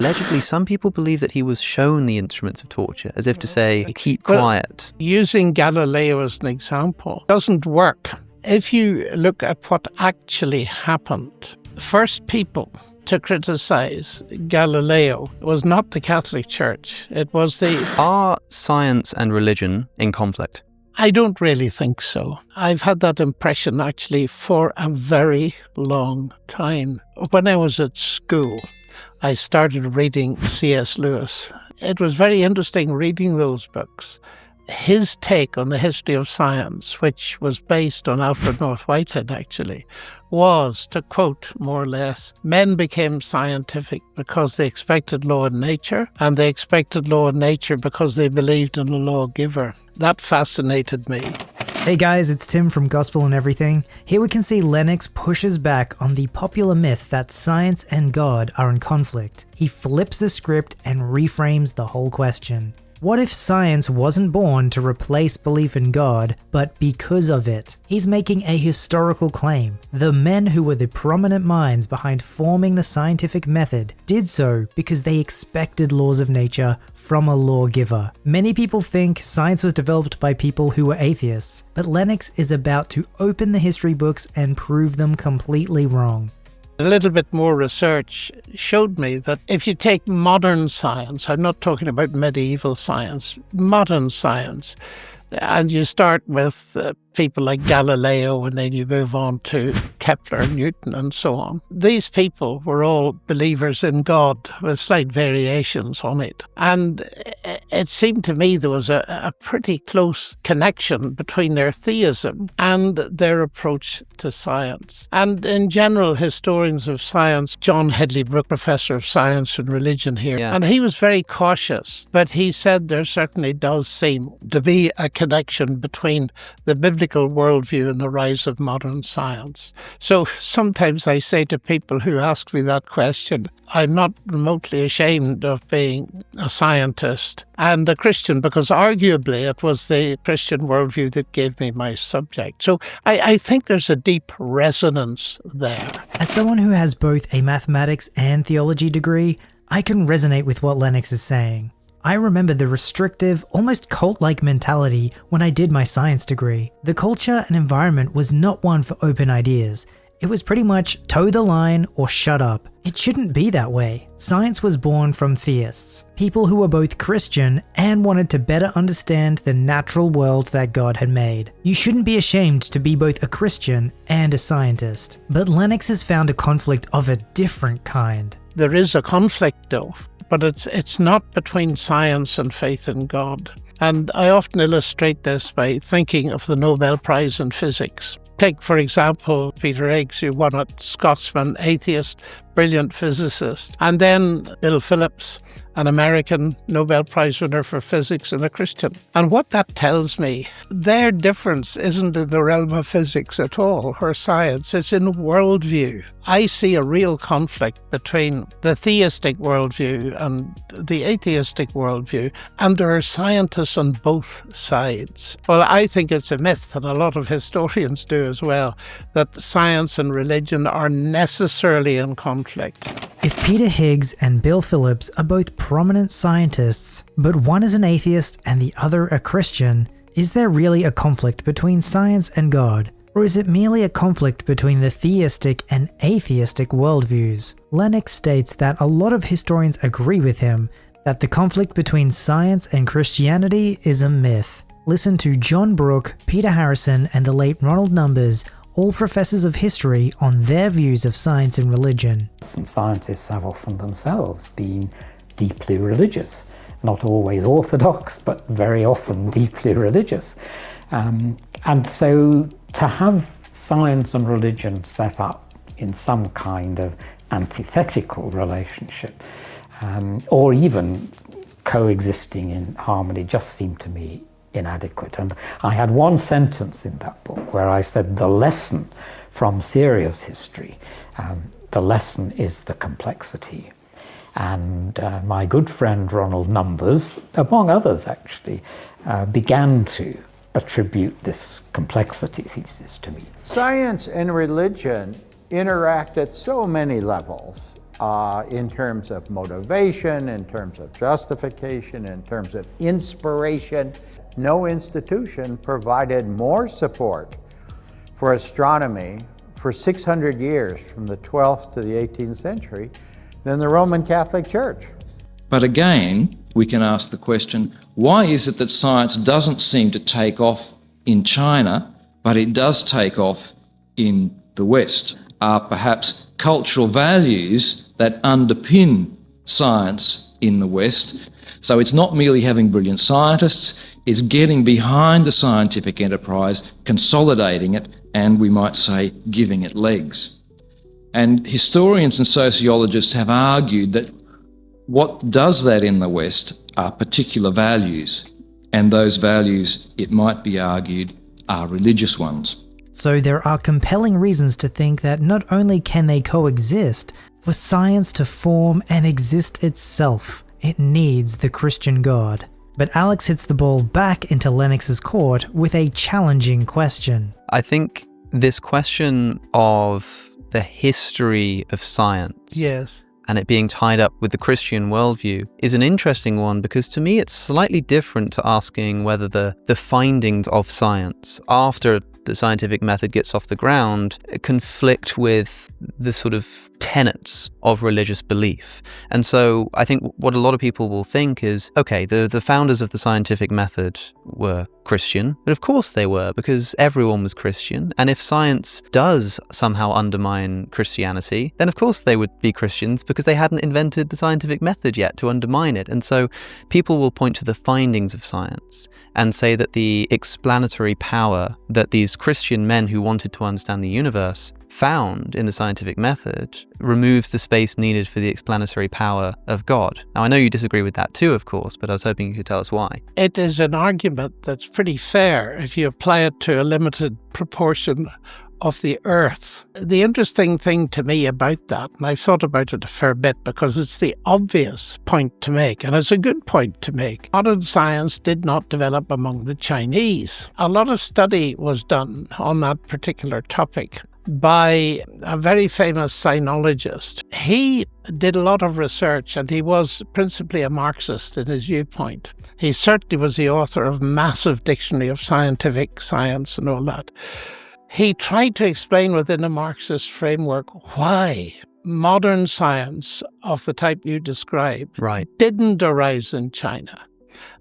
Allegedly, some people believe that he was shown the instruments of torture, as if to say, keep quiet. Using Galileo as an example doesn't work. If you look at what actually happened, the first people to criticize Galileo was not the Catholic Church. It was the... Are science and religion in conflict? I don't really think so. I've had that impression actually for a very long time. When I was at school, I started reading C.S. Lewis. It was very interesting reading those books. His take on the history of science, which was based on Alfred North Whitehead actually, was, to quote more or less, men became scientific because they expected law in nature, and they expected law in nature because they believed in a lawgiver. That fascinated me. Hey guys, it's Tim from Gospel and Everything. Here we can see Lennox pushes back on the popular myth that science and God are in conflict. He flips the script and reframes the whole question. What if science wasn't born to replace belief in God, but because of it? He's making a historical claim. The men who were the prominent minds behind forming the scientific method did so because they expected laws of nature from a lawgiver. Many people think science was developed by people who were atheists, but Lennox is about to open the history books and prove them completely wrong. A little bit more research showed me that if you take modern science, I'm not talking about medieval science, modern science, and you start with people like Galileo, and then you move on to Kepler, Newton, and so on. These people were all believers in God with slight variations on it. And it seemed to me there was a pretty close connection between their theism and their approach to science. And in general, historians of science, John Hedley-Brooke, professor of science and religion here, and he was very cautious, but he said there certainly does seem to be a connection between the biblical worldview and the rise of modern science. So sometimes I say to people who ask me that question, I'm not remotely ashamed of being a scientist and a Christian, because arguably it was the Christian worldview that gave me my subject. So I think there's a deep resonance there. As someone who has both a mathematics and theology degree, I can resonate with what Lennox is saying. I remember the restrictive, almost cult-like mentality when I did my science degree. The culture and environment was not one for open ideas. It was pretty much toe the line or shut up. It shouldn't be that way. Science was born from theists, people who were both Christian and wanted to better understand the natural world that God had made. You shouldn't be ashamed to be both a Christian and a scientist. But Lennox has found a conflict of a different kind. There is a conflict though, but it's not between science and faith in God. And I often illustrate this by thinking of the Nobel Prize in Physics. Take, for example, Peter Higgs, who won it, Scotsman, atheist, brilliant physicist. And then Bill Phillips, an American Nobel Prize winner for physics and a Christian. And what that tells me, their difference isn't in the realm of physics at all, or science, it's in worldview. I see a real conflict between the theistic worldview and the atheistic worldview, and there are scientists on both sides. Well, I think it's a myth, and a lot of historians do as well, that science and religion are necessarily in conflict. If Peter Higgs and Bill Phillips are both prominent scientists, but one is an atheist and the other a Christian, is there really a conflict between science and God? Or is it merely a conflict between the theistic and atheistic worldviews? Lennox states that a lot of historians agree with him that the conflict between science and Christianity is a myth. Listen to John Brooke, Peter Harrison, and the late Ronald Numbers, all professors of history, on their views of science and religion. And scientists have often themselves been deeply religious, not always orthodox, but very often deeply religious. And so to have science and religion set up in some kind of antithetical relationship, or even coexisting in harmony, just seemed to me inadequate. And I had one sentence in that book where I said the lesson from serious history, the lesson is the complexity. And my good friend Ronald Numbers, among others actually, began to attribute this complexity thesis to me. Science and religion interact at so many levels. in terms of motivation, in terms of justification, in terms of inspiration. No institution provided more support for astronomy for 600 years, from the 12th to the 18th century, than the Roman Catholic Church. But again, we can ask the question, why is it that science doesn't seem to take off in China, but it does take off in the West? Are perhaps cultural values that underpin science in the West? So it's not merely having brilliant scientists, it's getting behind the scientific enterprise, consolidating it, and we might say giving it legs. And historians and sociologists have argued that what does that in the West are particular values, and those values, it might be argued, are religious ones. So there are compelling reasons to think that not only can they coexist, for science to form and exist itself, it needs the Christian God. But Alex hits the ball back into Lennox's court with a challenging question. I think this question of the history of science, Yes. and it being tied up with the Christian worldview, is an interesting one, because to me it's slightly different to asking whether the findings of science after the scientific method gets off the ground conflict with the sort of tenets of religious belief. And so I think what a lot of people will think is, okay, the founders of the scientific method were Christian, but of course they were, because everyone was Christian. And if science does somehow undermine Christianity, then of course they would be Christians, because they hadn't invented the scientific method yet to undermine it. And so people will point to the findings of science and say that the explanatory power that these Christian men who wanted to understand the universe found in the scientific method removes the space needed for the explanatory power of God. Now, I know you disagree with that too, of course, but I was hoping you could tell us why. It is an argument that's pretty fair if you apply it to a limited proportion of the Earth. The interesting thing to me about that, and I've thought about it a fair bit because it's the obvious point to make, and it's a good point to make. Modern science did not develop among the Chinese. A lot of study was done on that particular topic by a very famous sinologist. He did a lot of research, and he was principally a Marxist in his viewpoint. He certainly was the author of a massive dictionary of scientific science and all that. He tried to explain within a Marxist framework why modern science of the type you described didn't arise in China.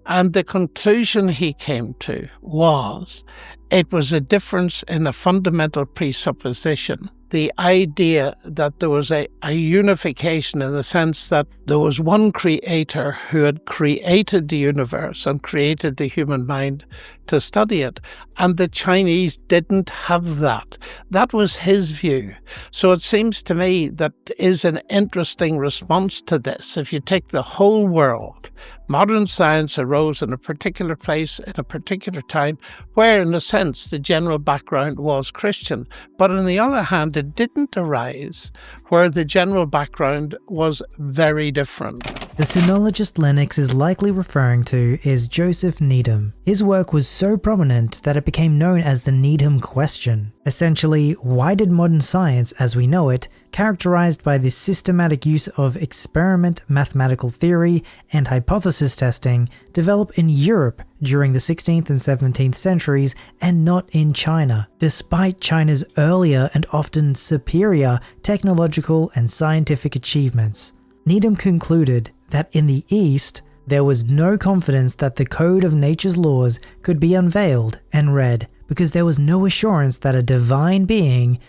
And the conclusion he came to was it was a difference in a fundamental presupposition. The idea that there was a unification in the sense that there was one creator who had created the universe and created the human mind to study it, and the Chinese didn't have that. That was his view. So it seems to me that is an interesting response to this. If you take the whole world, modern science arose in a particular place, in a particular time, where in a sense the general background was Christian. But on the other hand, it didn't arise where the general background was very different. The sinologist Lennox is likely referring to is Joseph Needham. His work was so prominent that it became known as the Needham Question. Essentially, why did modern science as we know it, characterized by the systematic use of experiment, mathematical theory, and hypothesis testing, develop in Europe during the 16th and 17th centuries and not in China, despite China's earlier and often superior technological and scientific achievements? Needham concluded that in the East, there was no confidence that the code of nature's laws could be unveiled and read, because there was no assurance that a divine being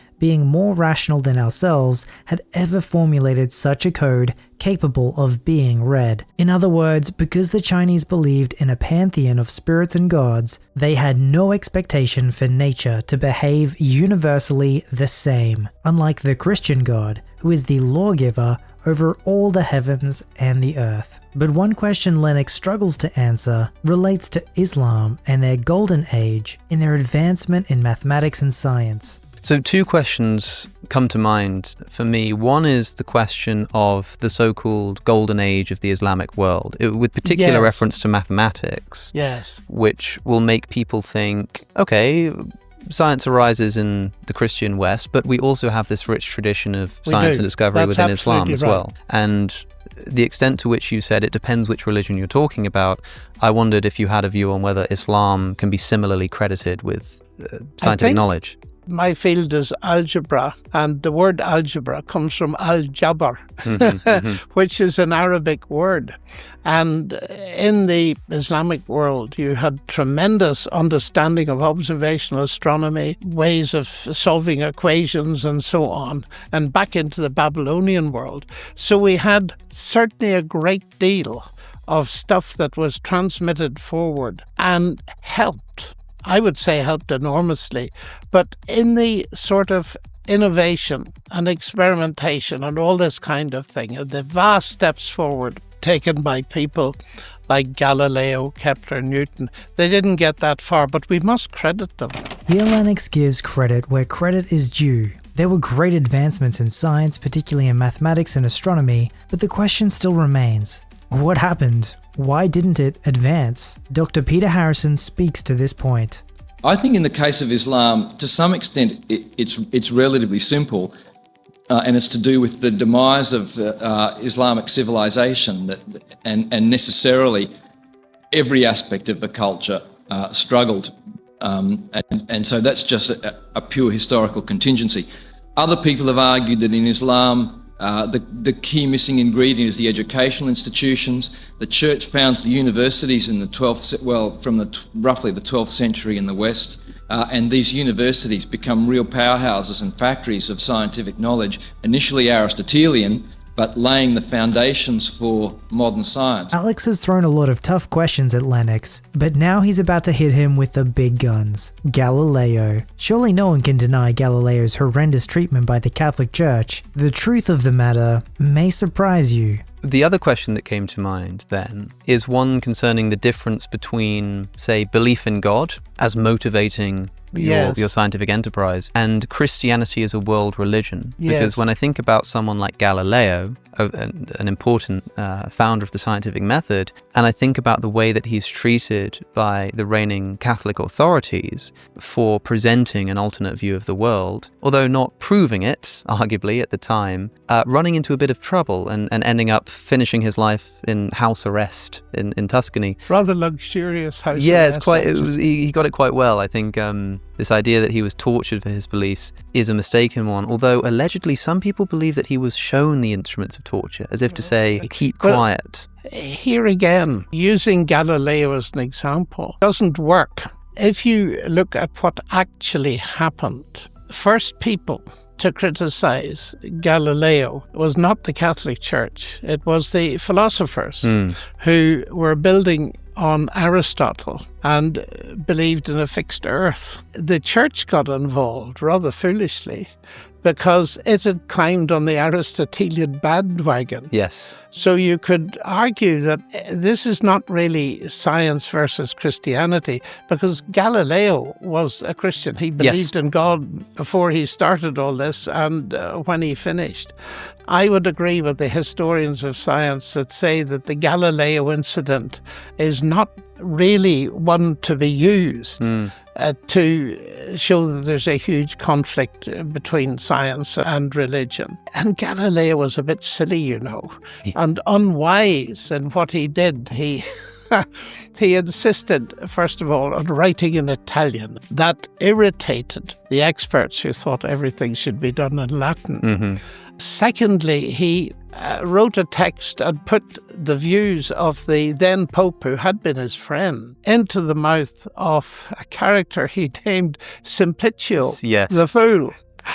more rational than ourselves, had ever formulated such a code capable of being read. In other words, because the Chinese believed in a pantheon of spirits and gods, they had no expectation for nature to behave universally the same, unlike the Christian God, who is the lawgiver over all the heavens and the earth. But one question Lennox struggles to answer relates to Islam and their golden age in their advancement in mathematics and science. So two questions come to mind for me. One is the question of the so-called golden age of the Islamic world, with particular reference to mathematics, Yes. which will make people think, okay, science arises in the Christian West, but we also have this rich tradition of science and discovery within Islam as well. And the extent to which you said it depends which religion you're talking about, I wondered if you had a view on whether Islam can be similarly credited with scientific knowledge. My field is algebra, and the word algebra comes from al-jabr, which is an Arabic word. And in the Islamic world, you had tremendous understanding of observational astronomy, ways of solving equations and so on, and back into the Babylonian world. So we had certainly a great deal of stuff that was transmitted forward and helped. I would say helped enormously, but in the sort of innovation and experimentation and all this kind of thing, the vast steps forward taken by people like Galileo, Kepler, Newton, they didn't get that far, but we must credit them. Here Lennox gives credit where credit is due. There were great advancements in science, particularly in mathematics and astronomy, but the question still remains. What happened? Why didn't it advance? Dr. Peter Harrison speaks to this point. I think in the case of Islam, to some extent, it's relatively simple, and it's to do with the demise of Islamic civilization, and necessarily every aspect of the culture struggled, and so that's just a pure historical contingency. Other people have argued that in Islam, the key missing ingredient is the educational institutions. The church founds the universities in the 12th, roughly the 12th century in the West, and these universities become real powerhouses and factories of scientific knowledge, initially Aristotelian, but laying the foundations for modern science. Alex has thrown a lot of tough questions at Lennox, but now he's about to hit him with the big guns. Galileo. Surely no one can deny Galileo's horrendous treatment by the Catholic Church. The truth of the matter may surprise you. The other question that came to mind then is one concerning the difference between, say, belief in God as motivating your scientific enterprise and Christianity as a world religion. Because when I think about someone like Galileo, an important founder of the scientific method, and I think about the way that he's treated by the reigning Catholic authorities for presenting an alternate view of the world, although not proving it, arguably, at the time, running into a bit of trouble and ending up finishing his life in house arrest in Tuscany. Rather luxurious house arrest. Yeah, he got it quite well. I think this idea that he was tortured for his beliefs is a mistaken one, although allegedly some people believe that he was shown the instruments of torture, as if to say, keep quiet. Here again, using Galileo as an example doesn't work. If you look at what actually happened, first people to criticize Galileo was not the Catholic Church. It was the philosophers who were building on Aristotle and believed in a fixed earth. The church got involved rather foolishly because it had climbed on the Aristotelian bandwagon. Yes. So you could argue that this is not really science versus Christianity, because Galileo was a Christian. He believed in God before he started all this and when he finished. I would agree with the historians of science that say that the Galileo incident is not really one to be used to show that there's a huge conflict between science and religion. And Galileo was a bit silly, and unwise in what he did. He insisted, first of all, on writing in Italian. That irritated the experts who thought everything should be done in Latin. Secondly, he wrote a text and put the views of the then Pope, who had been his friend, into the mouth of a character he named Simplicio, the Fool.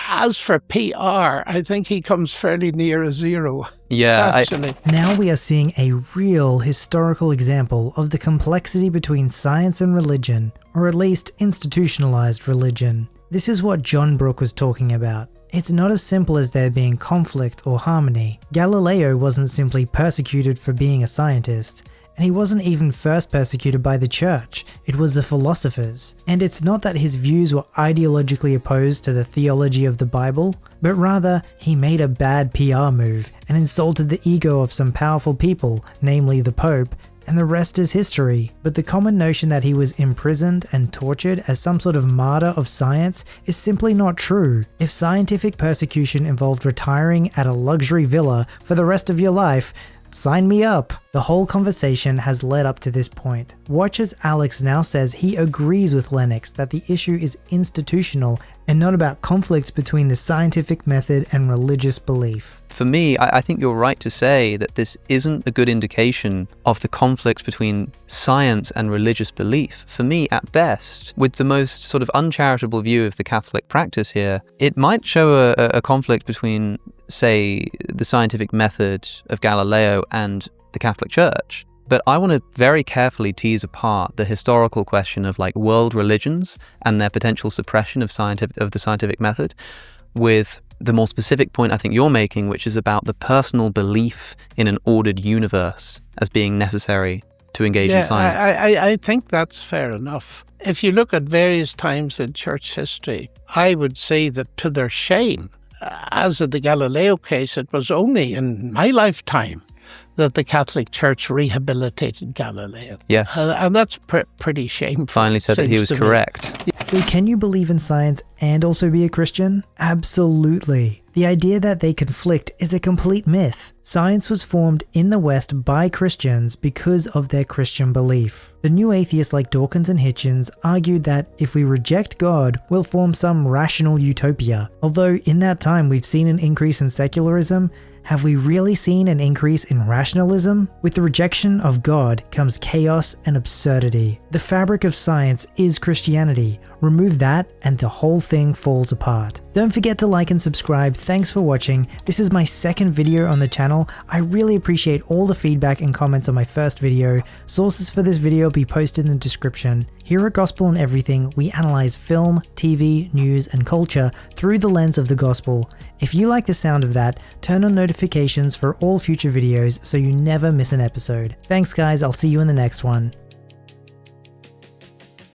As for PR, I think he comes fairly near a zero. Actually. Now we are seeing a real historical example of the complexity between science and religion, or at least institutionalized religion. This is what John Brooke was talking about. It's not as simple as there being conflict or harmony. Galileo wasn't simply persecuted for being a scientist. And he wasn't even first persecuted by the church, it was the philosophers. And it's not that his views were ideologically opposed to the theology of the Bible, but rather he made a bad PR move and insulted the ego of some powerful people, namely the Pope, and the rest is history. But the common notion that he was imprisoned and tortured as some sort of martyr of science is simply not true. If scientific persecution involved retiring at a luxury villa for the rest of your life, sign me up. The whole conversation has led up to this point. Watch as Alex now says he agrees with Lennox that the issue is institutional and not about conflict between the scientific method and religious belief. For me, I think you're right to say that this isn't a good indication of the conflict between science and religious belief. For me, at best, with the most sort of uncharitable view of the Catholic practice here, it might show a conflict between, say, the scientific method of Galileo and the Catholic Church. But I want to very carefully tease apart the historical question of like world religions and their potential suppression of the scientific method with the more specific point I think you're making, which is about the personal belief in an ordered universe as being necessary to engage in science. I think that's fair enough. If you look at various times in church history, I would say that to their shame, as in the Galileo case, it was only in my lifetime that the Catholic Church rehabilitated Galileo. Yes. And that's pretty shameful. Finally said that he was correct. So can you believe in science and also be a Christian? Absolutely. The idea that they conflict is a complete myth. Science was formed in the West by Christians because of their Christian belief. The new atheists like Dawkins and Hitchens argued that if we reject God, we'll form some rational utopia. Although in that time we've seen an increase in secularism, have we really seen an increase in rationalism? With the rejection of God comes chaos and absurdity. The fabric of science is Christianity. Remove that and the whole thing falls apart. Don't forget to like and subscribe. Thanks for watching. This is my second video on the channel. I really appreciate all the feedback and comments on my first video. Sources for this video will be posted in the description. Here at Gospel and Everything, we analyze film, TV, news, and culture through the lens of the gospel. If you like the sound of that, turn on notifications for all future videos so you never miss an episode. Thanks guys, I'll see you in the next one.